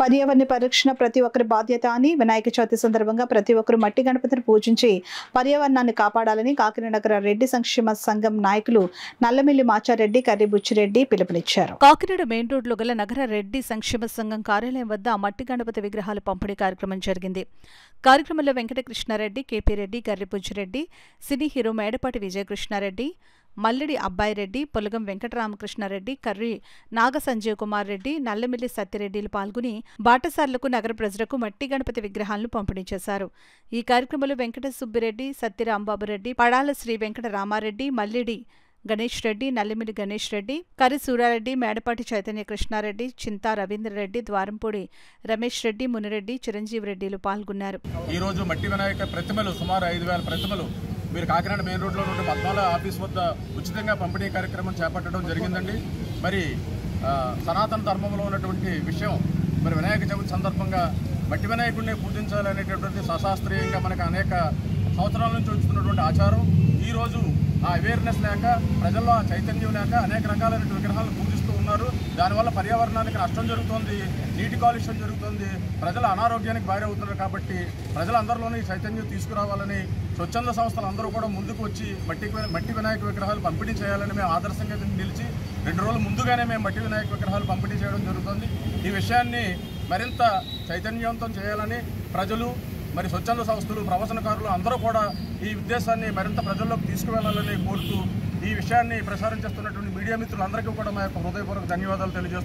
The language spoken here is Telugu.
పర్యావరణ పరిరక్షణ ప్రతి ఒక్కరి బాధ్యత అని వినాయక చవితి సందర్భంగా ప్రతి ఒక్కరు మట్టి గణపతిని పూజించి పర్యావరణాన్ని కాపాడాలని కాకినాడ నగర రెడ్డి సంక్షేమ సంఘం నాయకులు నల్లమిల్లి మాచారెడ్డి కర్రి బుచ్చిరెడ్డి పిలుపునిచ్చారు. కాకినాడ మెయిన్ రోడ్లో గల నగర రెడ్డి సంక్షేమ సంఘం కార్యాలయం వద్ద మట్టి గణపతి విగ్రహాల పంపిణీ కార్యక్రమం జరిగింది. కార్యక్రమంలో Venkatakrishnareddy, KP Reddy, Karri Buchireddy, cine hero Medapati Vijayakrishnareddy, Mallidi Abbaireddy, Polagam Venkataramakrishnareddy, Karri Naga Sanjeev Kumar Reddy, Nallamilli సత్యరెడ్డిలు పాల్గొని బాటసార్లకు నగర ప్రజలకు మట్టి గణపతి విగ్రహాలను పంపిణీ చేశారు. ఈ కార్యక్రమంలో వెంకట సుబ్బిరెడ్డి, సత్యరాంబాబురెడ్డి, పడాల శ్రీ వెంకట రామారెడ్డి, మల్లిడి గణేష్ రెడ్డి, నల్లిమిలి గణేష్ రెడ్డి, కర్రి సూరారెడ్డి, మేడపాటి చైతన్య కృష్ణారెడ్డి, చింతా రవీంద్రరెడ్డి, ద్వారంపూడి రమేష్ రెడ్డి, మునిరెడ్డి, చిరంజీవి రెడ్డిలు పాల్గొన్నారు. ఈ రోజు మట్టి వినాయక ప్రతిమలు సుమారు 5,000 ప్రతిమలు మీరు కాకినాడ మెయిన్ రోడ్లో నుండి పద్మాల ఆఫీస్ వద్ద ఉచితంగా పంపిణీ కార్యక్రమం చేపట్టడం జరిగిందండి. మరి సనాతన ధర్మంలో ఉన్నటువంటి విషయం మరి వినాయక చవితి సందర్భంగా మట్టి వినాయకుడిని పూజించాలనేటటువంటి శాస్త్రీయంగా మనకు అనేక సంవత్సరాల నుంచి వస్తున్నటువంటి ఆచారం. ఈరోజు ఆ అవేర్నెస్ లేక ప్రజల్లో ఆ చైతన్యం లేక అనేక రకాలైన విగ్రహాలు పూజిస్తూ ఉన్నారు. దానివల్ల పర్యావరణానికి నష్టం జరుగుతుంది, నీటి కాలుష్యం జరుగుతుంది, ప్రజల అనారోగ్యానికి బారి అవుతున్నారు. కాబట్టి ప్రజలందరిలోనూ ఈ చైతన్యం తీసుకురావాలని స్వచ్ఛంద సంస్థలు అందరూ కూడా ముందుకు వచ్చి మట్టి వినాయక విగ్రహాలు పంపిణీ చేయాలని మేము ఆదర్శంగా నిలిచి 2 రోజుల ముందుగానే మేము మట్టి వినాయక విగ్రహాలు పంపిణీ చేయడం జరుగుతుంది. ఈ విషయాన్ని మరింత చైతన్యవంతం చేయాలని ప్రజలు మరి స్వచ్ఛంద సంస్థలు, ప్రవచనకారులు అందరూ కూడా ఈ ఉద్దేశాన్ని మరింత ప్రజల్లోకి తీసుకువెళ్లాలని కోరుతూ ఈ విషయాన్ని ప్రసారం చేస్తున్నటువంటి మీడియా మిత్రులందరికీ కూడా మా యొక్క హృదయపూర్వక ధన్యవాదాలు తెలియజేస్తున్నాను.